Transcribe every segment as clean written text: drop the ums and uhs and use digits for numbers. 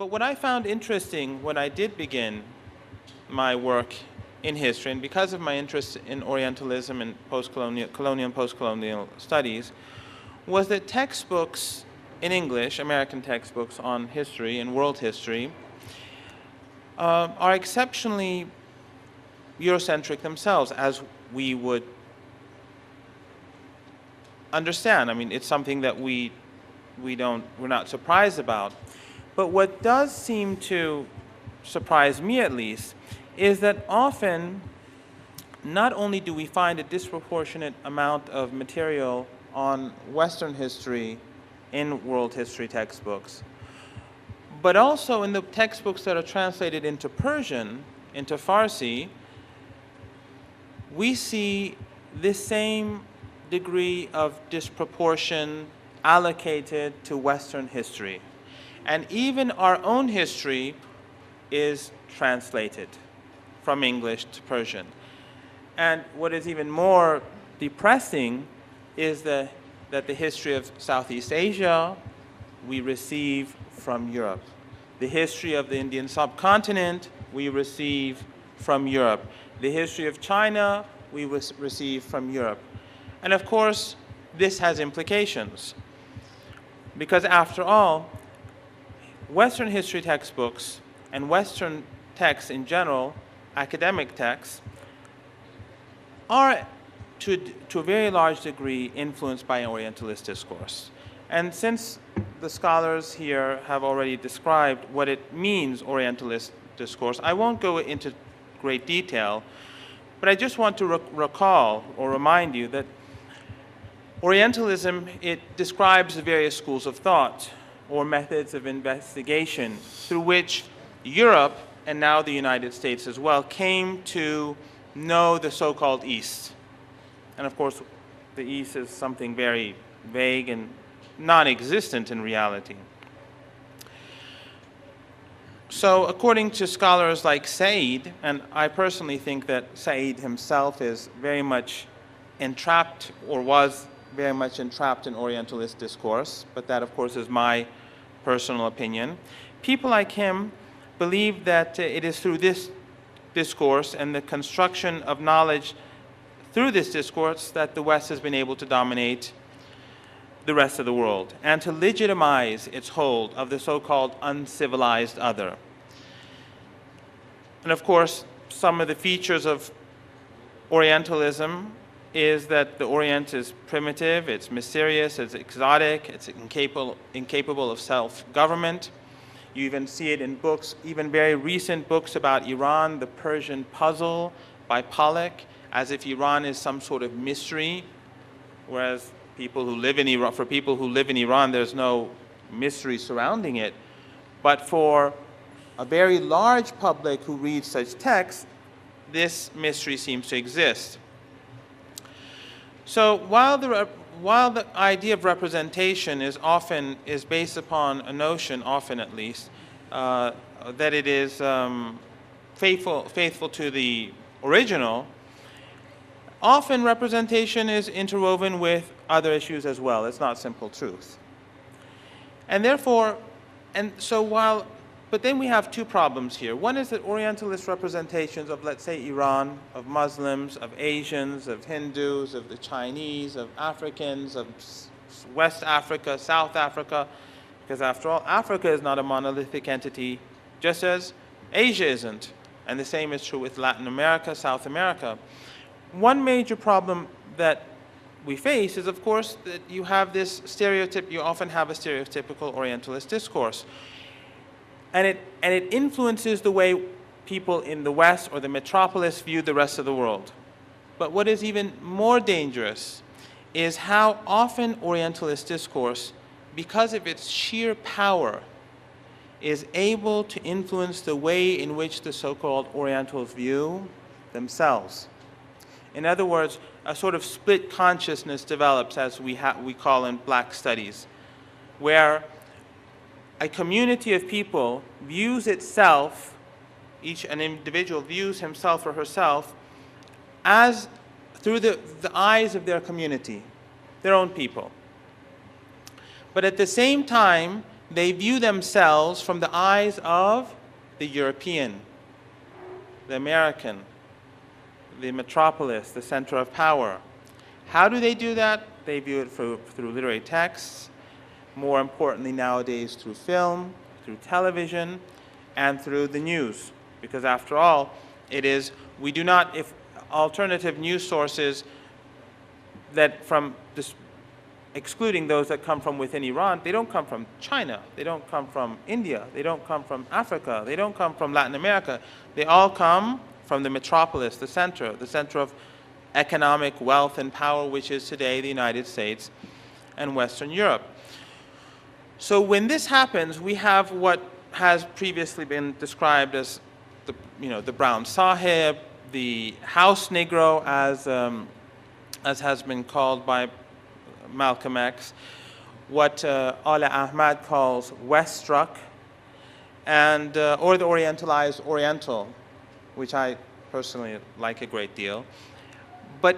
But what I found interesting when I did begin my work in history, and because of my interest in Orientalism and colonial and post-colonial studies, was that textbooks in English, American textbooks on history and world history, are exceptionally Eurocentric themselves, as we would understand. I mean, it's something that we're not surprised about. But what does seem to surprise me, at least, is that often not only do we find a disproportionate amount of material on Western history in world history textbooks, but also in the textbooks that are translated into Persian, into Farsi, we see this same degree of disproportion allocated to Western history. And even our own history is translated from English to Persian. And what is even more depressing is that the history of Southeast Asia we receive from Europe. The history of the Indian subcontinent we receive from Europe. The history of China we receive from Europe. And of course, this has implications. Because after all, Western history textbooks and Western texts in general, academic texts, are to a very large degree influenced by Orientalist discourse. And since the scholars here have already described what it means, Orientalist discourse, I won't go into great detail, but I just want to recall or remind you that Orientalism, it describes the various schools of thought or methods of investigation through which Europe, and now the United States as well, came to know the so-called East. And of course, the East is something very vague and non-existent in reality. So according to scholars like Said, and I personally think that Said himself is very much entrapped, or was very much entrapped in Orientalist discourse, but that of course is my personal opinion. People like him believe that it is through this discourse and the construction of knowledge through this discourse that the West has been able to dominate the rest of the world and to legitimize its hold of the so-called uncivilized other. And of course, some of the features of Orientalism is that the Orient is primitive, it's mysterious, it's exotic, it's incapable of self-government. You even see it in books, even very recent books about Iran, The Persian Puzzle by Pollock, as if Iran is some sort of mystery, whereas for people who live in Iran, there's no mystery surrounding it. But for a very large public who reads such texts, this mystery seems to exist. So while the idea of representation is based upon a notion, often at least, that it is faithful to the original, often representation is interwoven with other issues as well. It's not simple truth. And therefore, but then we have two problems here. One is that Orientalist representations of, let's say, Iran, of Muslims, of Asians, of Hindus, of the Chinese, of Africans, of West Africa, South Africa, because after all, Africa is not a monolithic entity, just as Asia isn't. And the same is true with Latin America, South America. One major problem that we face is, of course, that you have this stereotype, you often have a stereotypical Orientalist discourse. And it influences the way people in the West or the metropolis view the rest of the world. But what is even more dangerous is how often Orientalist discourse, because of its sheer power, is able to influence the way in which the so-called Orientals view themselves. In other words, a sort of split consciousness develops, as we call in Black studies, where a community of people views itself, an individual views himself or herself as through the eyes of their community, their own people. But at the same time, they view themselves from the eyes of the European, the American, the metropolis, the center of power. How do they do that? They view it through literary texts, more importantly nowadays through film, through television, and through the news. Because after all, it is, we do not, if alternative news sources that from this, excluding those that come from within Iran, they don't come from China, they don't come from India, they don't come from Africa, they don't come from Latin America. They all come from the metropolis, the center of economic wealth and power, which is today the United States and Western Europe. So when this happens, we have what has previously been described as the brown sahib, the house Negro, as has been called by Malcolm X, what Ala Ahmad calls West-struck, and or the Orientalized Oriental, which I personally like a great deal. But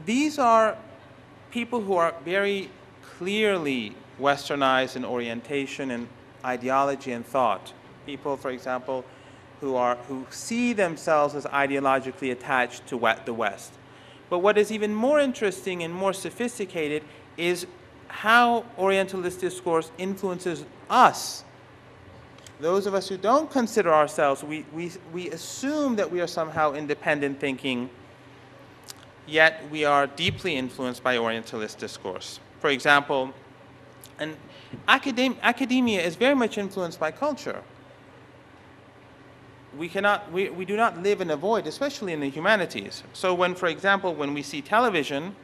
these are people who are very clearly Westernized in orientation and ideology and thought. People, for example, who see themselves as ideologically attached to the West. But what is even more interesting and more sophisticated is how Orientalist discourse influences us. Those of us who don't consider ourselves, we assume that we are somehow independent thinking, yet we are deeply influenced by Orientalist discourse. For example, and academia is very much influenced by culture. We do not live in a void, especially in the humanities. So when, for example, when we see television,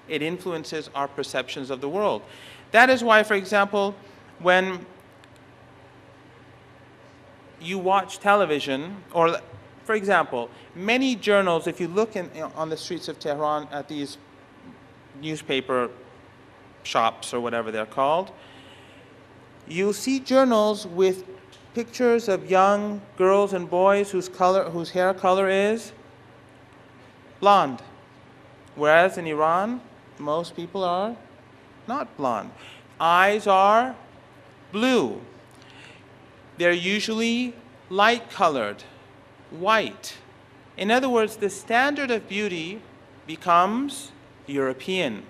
it influences our perceptions of the world. That is why, for example, when you watch television, or for example, many journals, if you look on the streets of Tehran at these newspaper shops or whatever they're called, you'll see journals with pictures of young girls and boys whose hair color is blonde. Whereas in Iran, most people are not blonde. Eyes are blue. They're usually light-colored, white. In other words, the standard of beauty becomes European.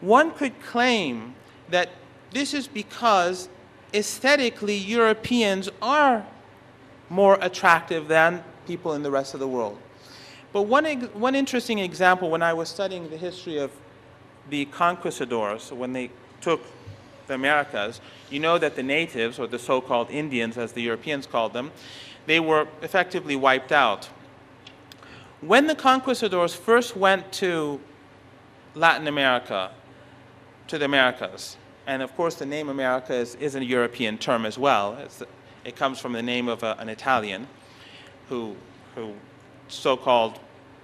One could claim that this is because aesthetically Europeans are more attractive than people in the rest of the world. But one interesting example, when I was studying the history of the conquistadors, when they took the Americas, you know that the natives, or the so-called Indians, as the Europeans called them, they were effectively wiped out. When the conquistadors first went to Latin America, to the Americas, and of course the name America is a European term as well. It comes from the name of an Italian who so-called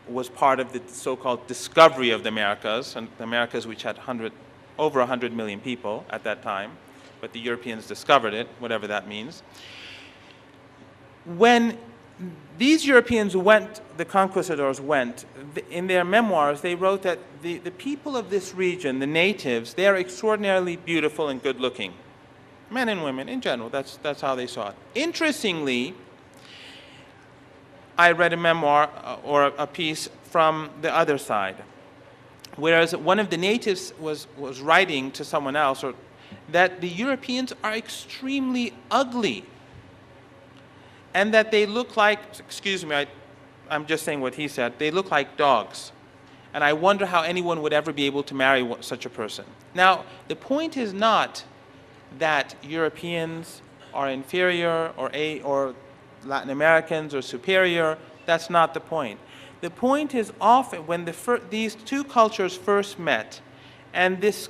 was part of the so-called discovery of the Americas, and the Americas which had over 100 million people at that time, but the Europeans discovered it, whatever that means. When these Europeans went, the conquistadors went, in their memoirs they wrote that the people of this region, the natives, they are extraordinarily beautiful and good looking. Men and women in general, that's how they saw it. Interestingly, I read a memoir or a piece from the other side, whereas one of the natives was writing to someone else that the Europeans are extremely ugly and that they look like, excuse me, I'm just saying what he said, they look like dogs. And I wonder how anyone would ever be able to marry such a person. Now, the point is not that Europeans are inferior or Latin Americans are superior. That's not the point. The point is often when these two cultures first met, and this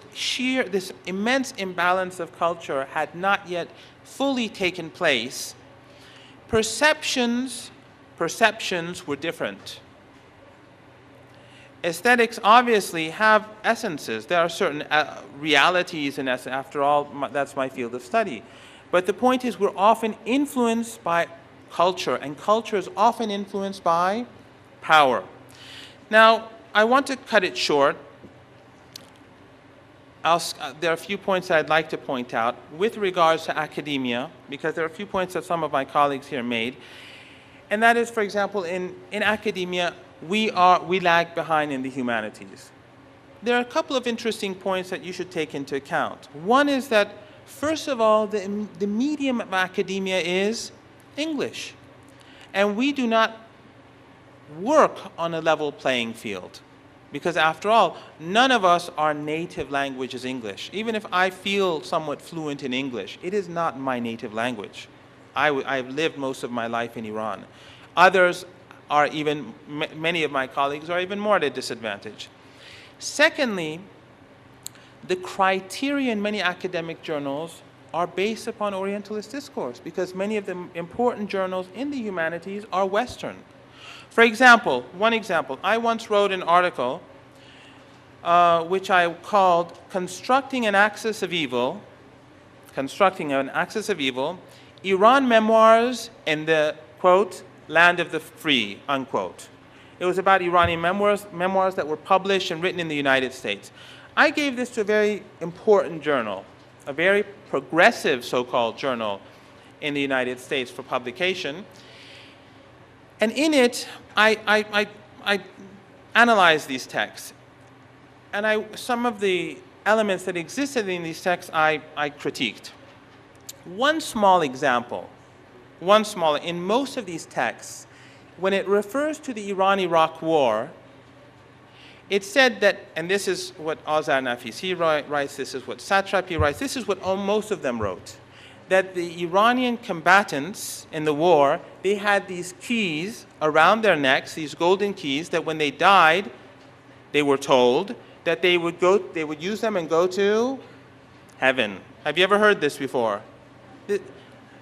immense imbalance of culture had not yet fully taken place, perceptions were different. Aesthetics obviously have essences. There are certain realities in essence. After all, that's my field of study. But the point is we're often influenced by culture, and culture is often influenced by power. Now, I want to cut it short. there are a few points that I'd like to point out with regards to academia, because there are a few points that some of my colleagues here made. And that is, for example, in academia, we lag behind in the humanities. There are a couple of interesting points that you should take into account. One is that, first of all, the medium of academia is English. And we do not work on a level playing field. Because after all, none of us, our native language is English. Even if I feel somewhat fluent in English, it is not my native language. I've lived most of my life in Iran. Others are even, many of my colleagues are even more at a disadvantage. Secondly, the criteria in many academic journals are based upon Orientalist discourse, because many of the important journals in the humanities are Western. For example, one example, I once wrote an article which I called Constructing an Axis of Evil, Iran Memoirs in the, quote, Land of the Free, unquote. It was about Iranian memoirs that were published and written in the United States. I gave this to a very important journal, a very progressive so-called journal in the United States for publication. And in it, I analyzed these texts. And some of the elements that existed in these texts, I critiqued. One small example, in most of these texts, when it refers to the Iran-Iraq war, it said that, and this is what Azar Nafisi writes, this is what Satrapi writes, this is what most of them wrote, that the Iranian combatants in the war, they had these keys around their necks, these golden keys, that when they died, they were told that they would use them and go to heaven. Have you ever heard this before?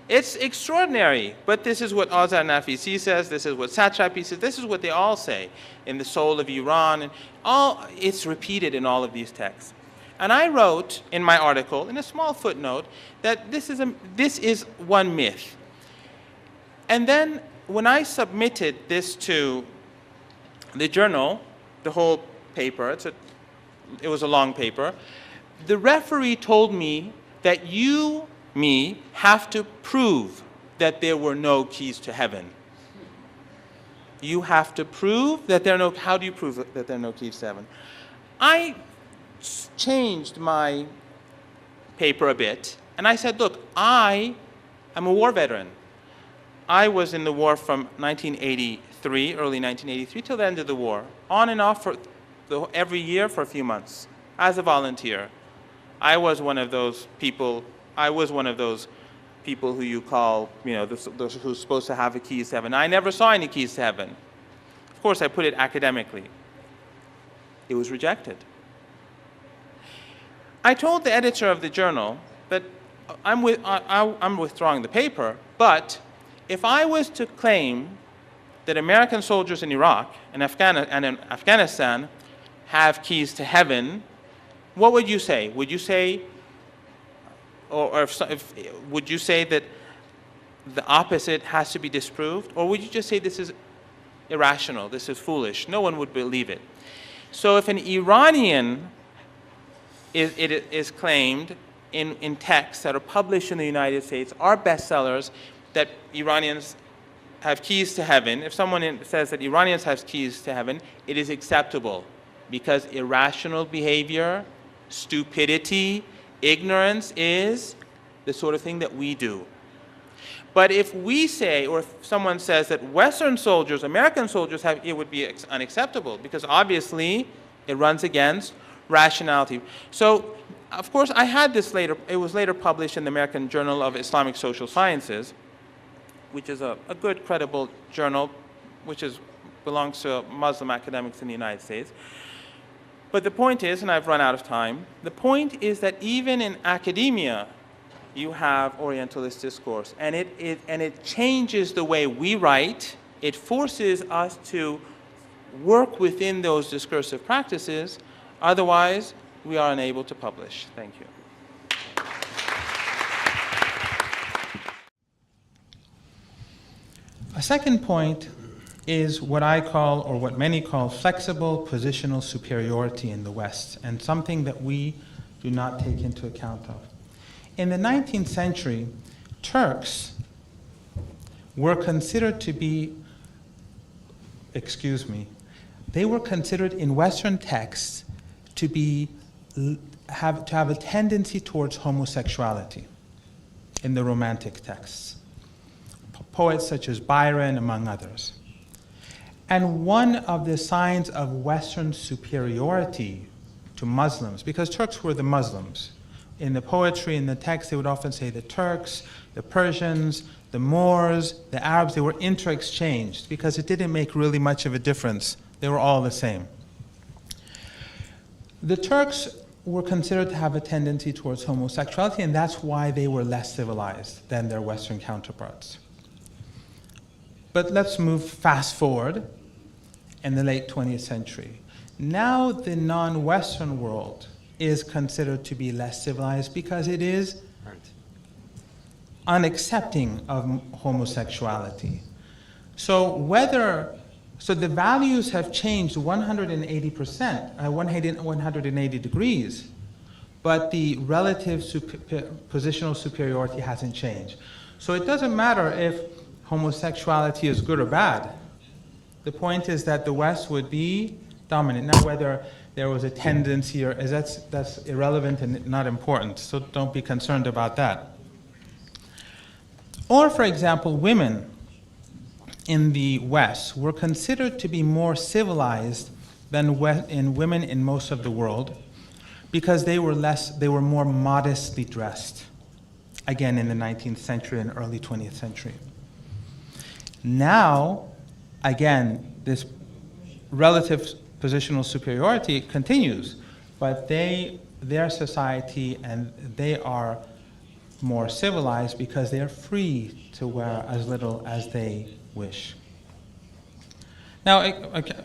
It's extraordinary, but this is what Azar Nafisi says, this is what Satrapi says, this is what they all say in The Soul of Iran, and it's repeated in all of these texts. And I wrote in my article, in a small footnote, that this is one myth. And then when I submitted this to the journal, the whole paper, it was a long paper, the referee told me that me have to prove that there were no keys to heaven. You have to prove that there are no, how do you prove that there are no keys to heaven? I changed my paper a bit, and I said, look, I am a war veteran. I was in the war from 1983, early 1983, till the end of the war, on and off for every year for a few months, as a volunteer. I was one of those people who you call, those who's supposed to have the keys to heaven. I never saw any keys to heaven. Of course, I put it academically. It was rejected. I told the editor of the journal that I'm withdrawing the paper, but if I was to claim that American soldiers in Iraq and in Afghanistan have keys to heaven, what would you say? Would you say, would you say that the opposite has to be disproved? Or would you just say this is irrational, this is foolish? No one would believe it. So if an Iranian is claimed in texts that are published in the United States, are bestsellers, that Iranians have keys to heaven, if someone says that Iranians have keys to heaven, it is acceptable, because irrational behavior, stupidity, ignorance is the sort of thing that we do. But if we say, or if someone says that Western soldiers, American soldiers have, it would be unacceptable, because obviously it runs against rationality. So, of course, I had this later, it was later published in the American Journal of Islamic Social Sciences, which is a good, credible journal, which belongs to Muslim academics in the United States. But the point is, and I've run out of time, the point is that even in academia, you have Orientalist discourse, and it changes the way we write. It forces us to work within those discursive practices. Otherwise, we are unable to publish. Thank you. A second point is what I call, or what many call, flexible positional superiority in the West, and something that we do not take into account of. In the 19th century, Turks were considered to be, they were considered in Western texts to have a tendency towards homosexuality in the Romantic texts. Poets such as Byron, among others. And one of the signs of Western superiority to Muslims, because Turks were the Muslims. In the poetry, in the text, they would often say the Turks, the Persians, the Moors, the Arabs, they were inter-exchanged because it didn't make really much of a difference. They were all the same. The Turks were considered to have a tendency towards homosexuality, and that's why they were less civilized than their Western counterparts. But let's move fast forward in the late 20th century. Now the non-Western world is considered to be less civilized because it is unaccepting of homosexuality. So the values have changed 180%, 180 degrees, but the relative positional superiority hasn't changed. So it doesn't matter if homosexuality is good or bad. The point is that the West would be dominant. Now, whether there was a tendency or that's irrelevant and not important, so don't be concerned about that. Or, for example, women in the West were considered to be more civilized than women in most of the world because they were more modestly dressed, again in the 19th century and early 20th century. Now, again, this relative positional superiority continues, but their society and they are more civilized because they are free to wear as little as they wish. Now,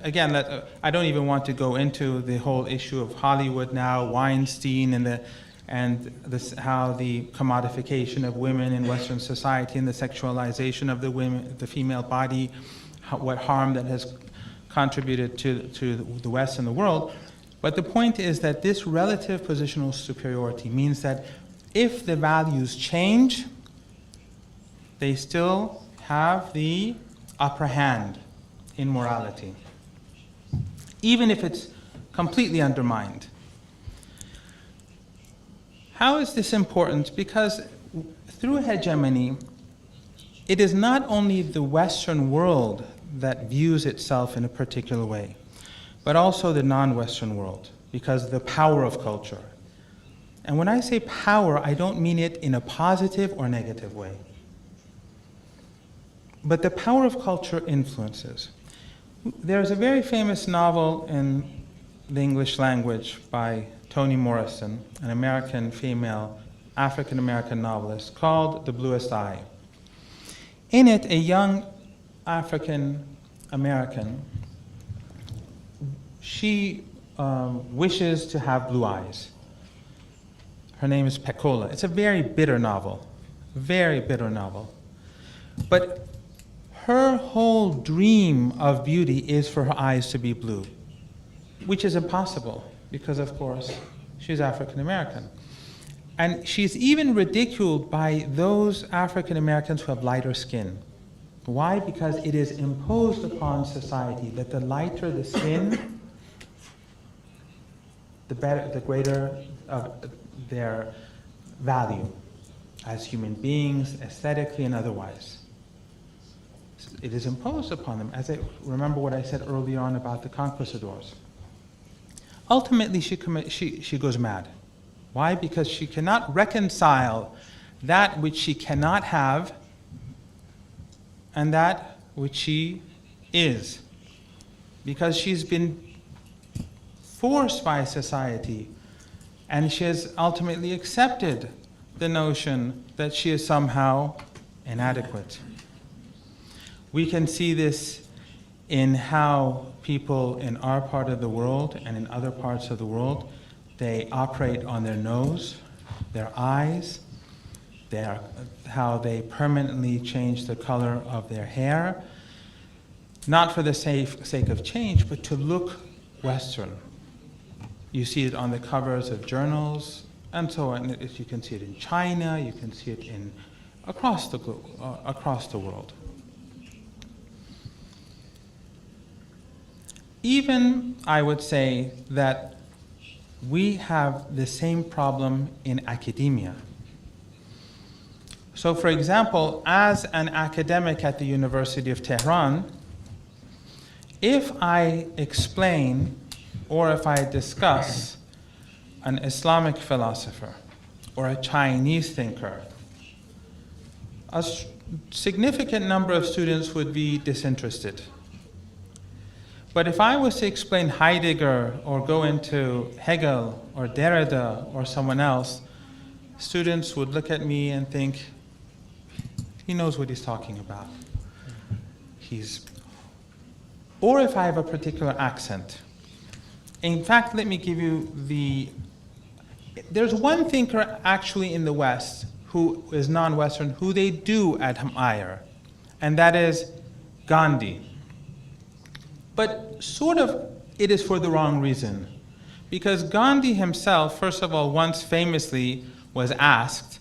again, I don't even want to go into the whole issue of Hollywood now, Weinstein, how the commodification of women in Western society and the sexualization of the female body, what harm that has contributed to the West and the world. But the point is that this relative positional superiority means that if the values change, they still have the upper hand in morality, even if it's completely undermined. How is this important? Because through hegemony, it is not only the Western world that views itself in a particular way, but also the non-Western world, because of the power of culture. And when I say power, I don't mean it in a positive or negative way. But the power of culture influences. There's a very famous novel in the English language by Toni Morrison, an American female African-American novelist, called The Bluest Eye. In it, a young African-American, she wishes to have blue eyes. Her name is Pecola. It's a very bitter novel, very bitter novel. But her whole dream of beauty is for her eyes to be blue, which is impossible because, of course, she's African American. And she's even ridiculed by those African Americans who have lighter skin. Why? Because it is imposed upon society that the lighter the skin, the better, the greater their value as human beings, aesthetically and otherwise. It is imposed upon them, as I remember what I said earlier on about the conquistadors. Ultimately, she goes mad. Why? Because she cannot reconcile that which she cannot have and that which she is. Because she's been forced by society, and she has ultimately accepted the notion that she is somehow inadequate. We can see this in how people in our part of the world and in other parts of the world, they operate on their nose, their eyes, how they permanently change the color of their hair, not for the sake of change, but to look Western. You see it on the covers of journals, And so on. You can see it in China, you can see it across the world. Even, I would say, that we have the same problem in academia. So, for example, as an academic at the University of Tehran, if I explain or if I discuss an Islamic philosopher or a Chinese thinker, a significant number of students would be disinterested. But if I was to explain Heidegger or go into Hegel or Derrida or someone else, students would look at me and think, he knows what he's talking about. Or if I have a particular accent. In fact, let me give you there's one thinker actually in the West who is non-Western, who they do admire, and that is Gandhi. But sort of it is for the wrong reason. Because Gandhi himself, first of all, once famously was asked,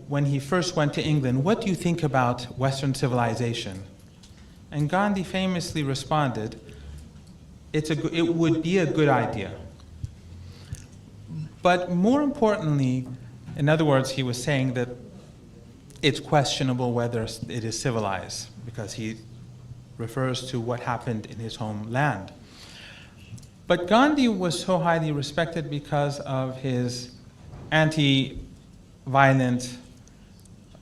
when he first went to England, what do you think about Western civilization? And Gandhi famously responded, it would be a good idea. But more importantly, in other words, he was saying that it's questionable whether it is civilized, because he refers to what happened in his homeland. But Gandhi was so highly respected because of his anti-violent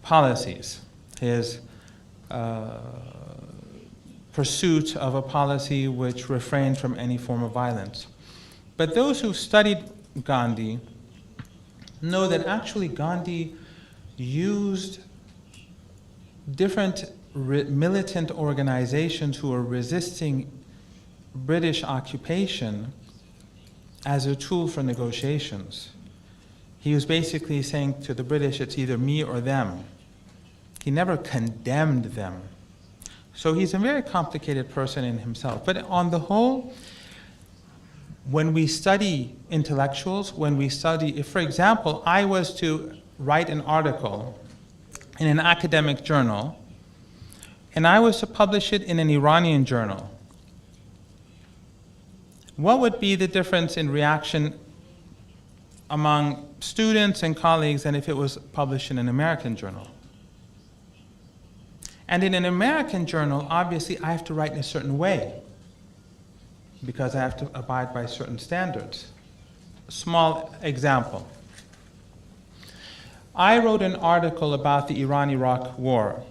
policies, his pursuit of a policy which refrained from any form of violence. But those who studied Gandhi know that actually Gandhi used different militant organizations who were resisting British occupation as a tool for negotiations. He was basically saying to the British, it's either me or them. He never condemned them. So he's a very complicated person in himself. But on the whole, when we study intellectuals, if, for example, I was to write an article in an academic journal, and I was to publish it in an Iranian journal, what would be the difference in reaction among students and colleagues than if it was published in an American journal? And in an American journal, obviously, I have to write in a certain way because I have to abide by certain standards. A small example. I wrote an article about the Iran-Iraq war,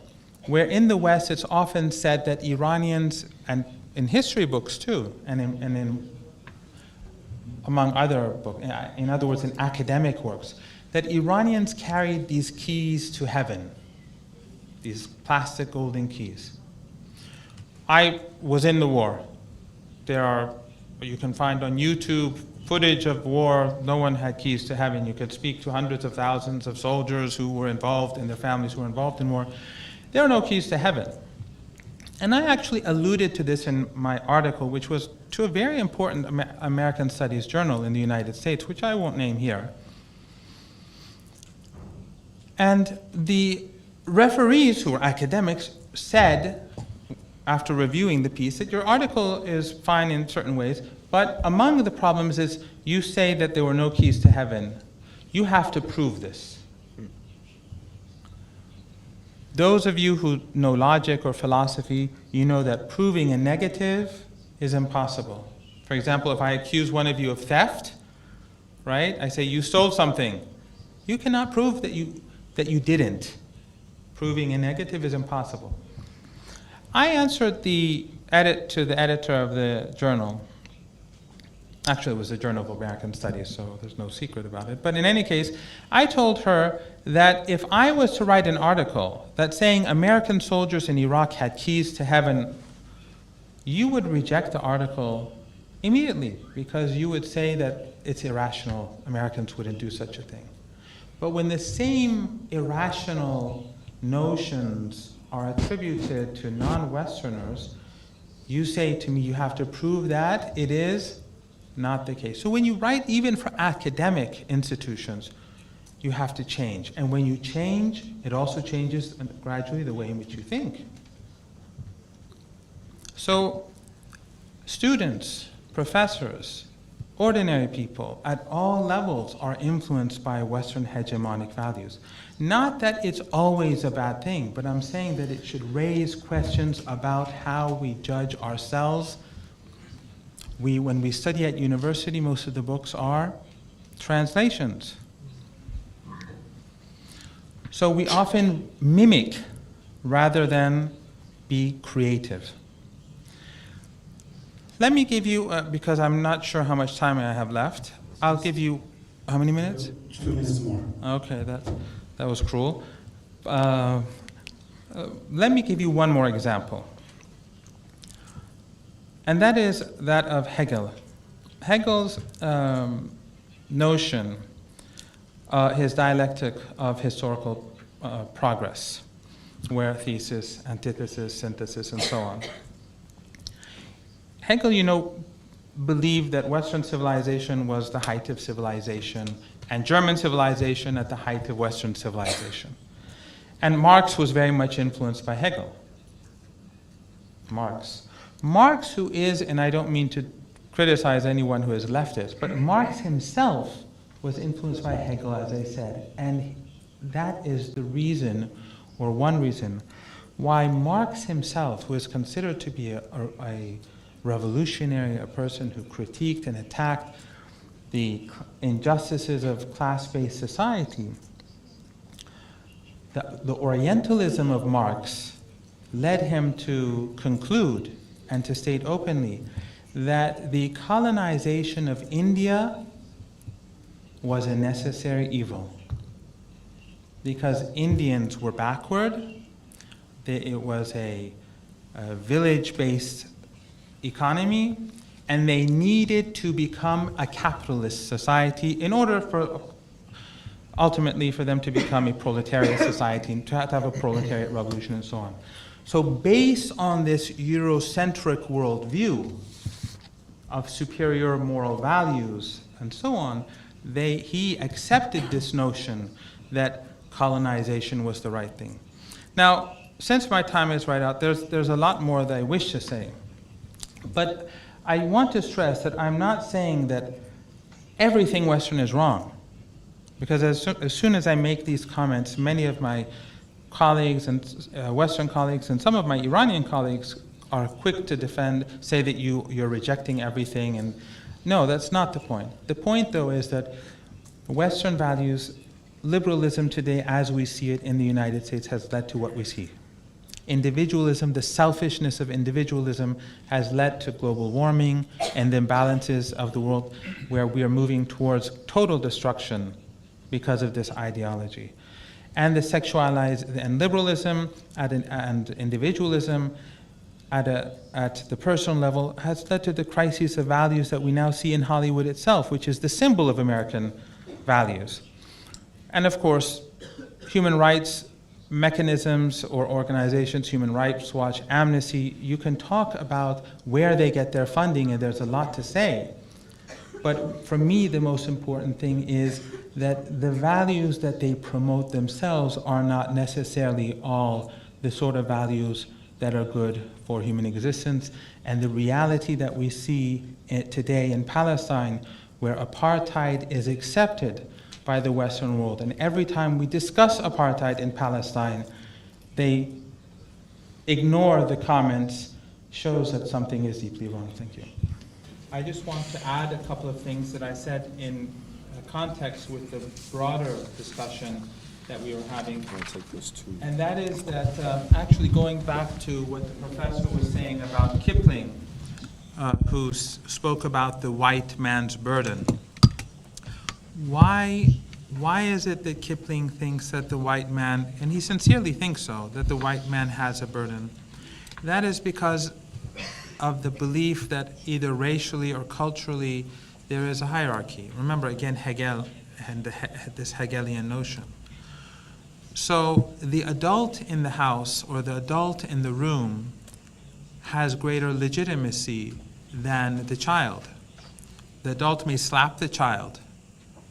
where in the West it's often said that Iranians, and in history books too, and among other books, in other words, in academic works, that Iranians carried these keys to heaven, these plastic golden keys. I was in the war. You can find on YouTube footage of war. No one had keys to heaven. You could speak to hundreds of thousands of soldiers who were involved and their families who were involved in war. There are no keys to heaven. And I actually alluded to this in my article, which was to a very important American studies journal in the United States, which I won't name here. And the referees, who were academics, said, after reviewing the piece, that your article is fine in certain ways, but among the problems is you say that there were no keys to heaven. You have to prove this. Those of you who know logic or philosophy, you know that proving a negative is impossible. For example, if I accuse one of you of theft, right? I say you stole something. You cannot prove that you didn't. Proving a negative is impossible. I answered to the editor of the journal. Actually, it was the Journal of American Studies, so there's no secret about it. But in any case, I told her that if I was to write an article that saying American soldiers in Iraq had keys to heaven, you would reject the article immediately because you would say that it's irrational. Americans wouldn't do such a thing. But when the same irrational notions are attributed to non-Westerners, you say to me, you have to prove that it is not the case. So when you write, even for academic institutions, you have to change. And when you change, it also changes gradually the way in which you think. So students, professors, ordinary people at all levels are influenced by Western hegemonic values. Not that it's always a bad thing, but I'm saying that it should raise questions about how we judge ourselves. When we study at university, most of the books are translations. So we often mimic rather than be creative. Let me give you, because I'm not sure how much time I have left, I'll give you, how many minutes? 2 minutes more. Okay, that was cruel. Let me give you one more example. And that is that of Hegel. Hegel's notion, his dialectic of historical progress, where thesis, antithesis, synthesis, and so on. Hegel, believed that Western civilization was the height of civilization, and German civilization at the height of Western civilization. And Marx was very much influenced by Hegel. Marx, who is, and I don't mean to criticize anyone who is leftist, but Marx himself was influenced by Hegel, as I said, and that is the reason, or one reason, why Marx himself, who is considered to be a revolutionary, a person who critiqued and attacked the injustices of class-based society, the Orientalism of Marx led him to conclude and to state openly that the colonization of India was a necessary evil because Indians were backward. It was a village-based economy, and they needed to become a capitalist society in order for, ultimately, for them to become a proletariat society and to have a proletariat revolution and so on. So based on this Eurocentric worldview of superior moral values and so on, he accepted this notion that colonization was the right thing. Now, since my time is right out, there's a lot more that I wish to say. But I want to stress that I'm not saying that everything Western is wrong. Because as soon as I make these comments, many of my colleagues and Western colleagues and some of my Iranian colleagues are quick to say that you're rejecting everything. And no, that's not the point. The point, though, is that Western values, liberalism today as we see it in the United States has led to what we see. Individualism, the selfishness of individualism has led to global warming and the imbalances of the world where we are moving towards total destruction because of this ideology. And the sexualized, and liberalism and individualism at the personal level has led to the crisis of values that we now see in Hollywood itself, which is the symbol of American values. And of course, human rights mechanisms or organizations, Human Rights Watch, Amnesty, you can talk about where they get their funding, and there's a lot to say. But for me, the most important thing is that the values that they promote themselves are not necessarily all the sort of values that are good for human existence. And the reality that we see today in Palestine, where apartheid is accepted by the Western world. And every time we discuss apartheid in Palestine, they ignore the comments, shows that something is deeply wrong. Thank you. I just want to add a couple of things that I said in context with the broader discussion that we were having. And that is that actually going back to what the professor was saying about Kipling, who spoke about the white man's burden. Why is it that Kipling thinks that the white man, and he sincerely thinks so, that the white man has a burden? That is because of the belief that either racially or culturally there is a hierarchy. Remember, again, Hegel and this Hegelian notion. So the adult in the house or the adult in the room has greater legitimacy than the child. The adult may slap the child.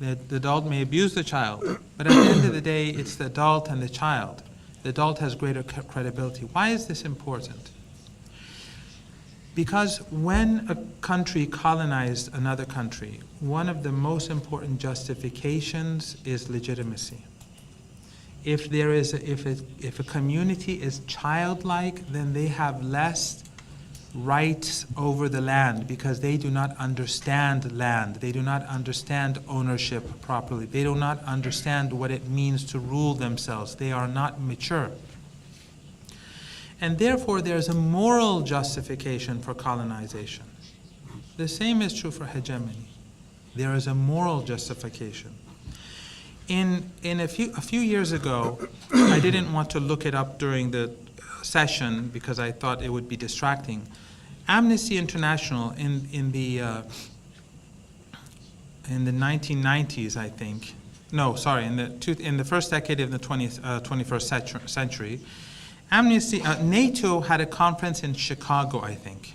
The adult may abuse the child. But at the end of the day, it's the adult and the child. The adult has greater credibility. Why is this important? Because when a country colonized another country, one of the most important justifications is legitimacy. If a community is childlike, then they have less rights over the land because they do not understand land. They do not understand ownership properly. They do not understand what it means to rule themselves. They are not mature. And therefore, there's a moral justification for colonization. The same is true for hegemony. There is a moral justification. A few years ago, I didn't want to look it up during the session because I thought it would be distracting. Amnesty International in the 1990s, I think. No, sorry, in the first decade of the 21st century, NATO had a conference in Chicago, I think.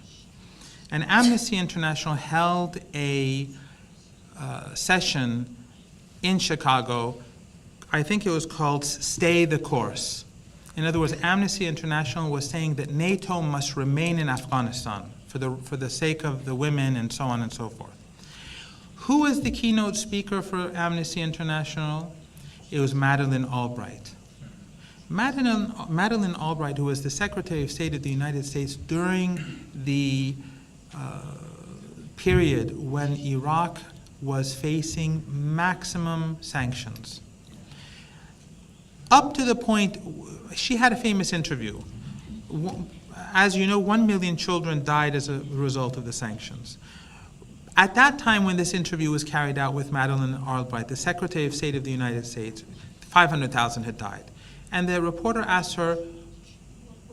And Amnesty International held a session in Chicago. I think it was called Stay the Course. In other words, Amnesty International was saying that NATO must remain in Afghanistan for the sake of the women and so on and so forth. Who was the keynote speaker for Amnesty International? It was Madeleine Albright. Madeleine Albright, who was the Secretary of State of the United States during the period when Iraq was facing maximum sanctions. Up to the point, she had a famous interview. As you know, 1 million children died as a result of the sanctions. At that time when this interview was carried out with Madeleine Albright, the Secretary of State of the United States, 500,000 had died. And the reporter asked her,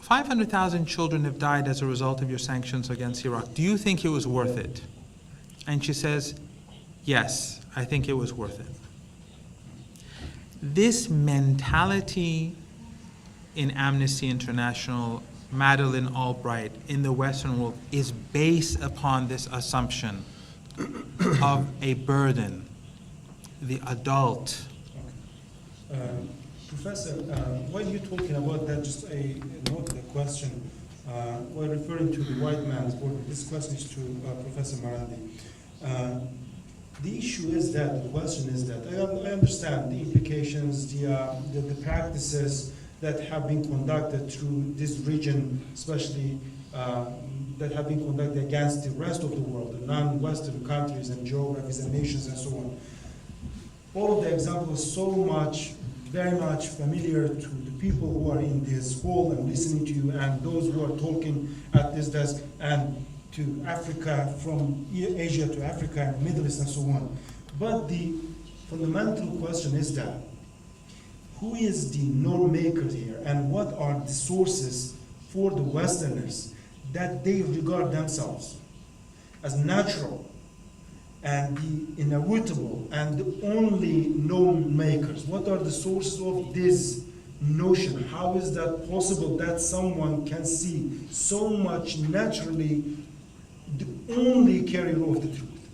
500,000 children have died as a result of your sanctions against Iraq. Do you think it was worth it? And she says, yes, I think it was worth it. This mentality in Amnesty International, Madeleine Albright, in the Western world is based upon this assumption of a burden, the adult. Professor, while you're talking about that, just a note, the question, while referring to the white man's board, this question is to Professor Marandi. The issue is that, the question is that, I understand the implications, the practices that have been conducted through this region, especially that have been conducted against the rest of the world, the non-Western countries and geographies and nations and so on. All of the examples very much familiar to the people who are in this hall and listening to you, and those who are talking at this desk, and to Africa, from Asia to Africa and the Middle East and so on. But the fundamental question is that, who is the norm maker here, and what are the sources for the Westerners that they regard themselves as natural and the inevitable and the only norm makers? What are the sources of this notion? How is that possible that someone can see so much naturally the only carrier of the truth?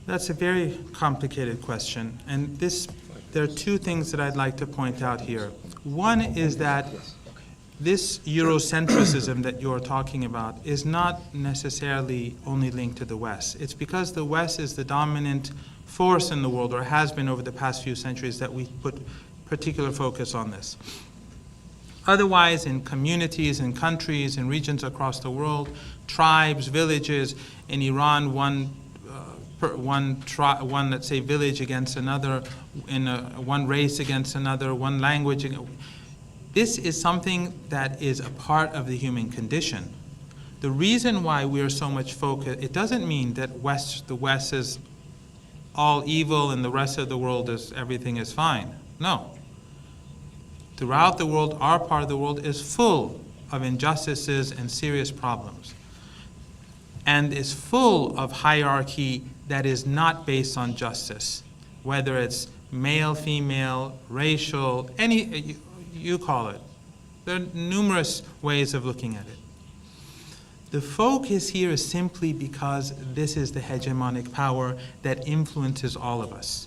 That's a very complicated question, and there are two things that I'd like to point out here. One is that this Eurocentrism that you're talking about is not necessarily only linked to the West. It's because the West is the dominant force in the world, or has been over the past few centuries, that we put particular focus on this. Otherwise, in communities, in countries, in regions across the world, tribes, villages, in Iran, one let's say village against another, one race against another, one language. This is something that is a part of the human condition. The reason why we are so much focused, it doesn't mean that the West is all evil and the rest of the world is everything is fine. No. Throughout the world, our part of the world is full of injustices and serious problems, and is full of hierarchy that is not based on justice, whether it's male, female, racial, you call it. There are numerous ways of looking at it. The focus here is simply because this is the hegemonic power that influences all of us.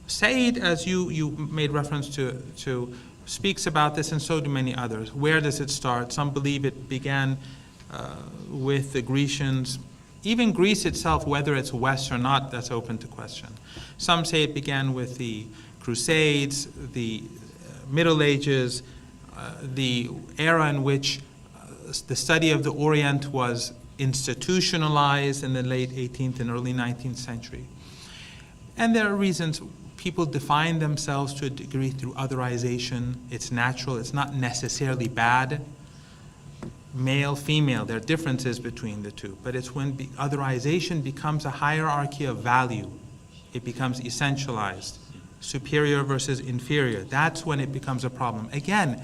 Said, as you made reference to, speaks about this, and so do many others. Where does it start? Some believe it began with the Grecians. Even Greece itself, whether it's West or not, that's open to question. Some say it began with the Crusades, the Middle Ages, the era in which the study of the Orient was institutionalized in the late 18th and early 19th century. And there are reasons. People define themselves to a degree through otherization. It's natural. It's not necessarily bad. Male, female, there are differences between the two. But it's when otherization becomes a hierarchy of value. It becomes essentialized. Superior versus inferior. That's when it becomes a problem. Again,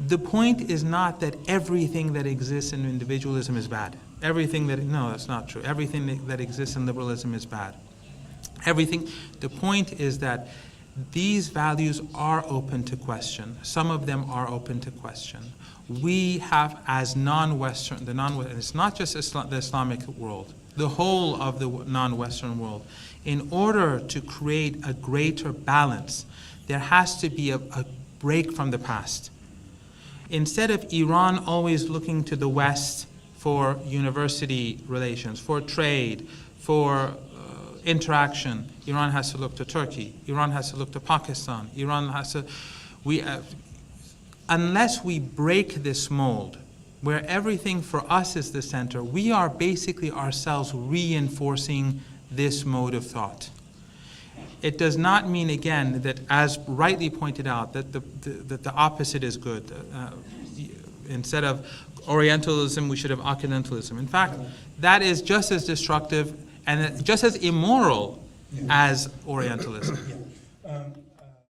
the point is not that everything that exists in individualism is bad. No, that's not true. Everything that exists in liberalism is bad. The point is that these values are open to question. Some of them are open to question. We have, as non-Western, and it's not just the Islamic world, the whole of the non-Western world, in order to create a greater balance, there has to be a break from the past. Instead of Iran always looking to the West for university relations, for trade, for interaction, Iran has to look to Turkey. Iran has to look to Pakistan. Iran has to. Unless we break this mold, where everything for us is the center, we are basically ourselves reinforcing this mode of thought. It does not mean, again, that, as rightly pointed out, that the opposite is good. Instead of Orientalism, we should have Occidentalism. In fact, that is just as destructive and just as immoral as Orientalism. Yeah.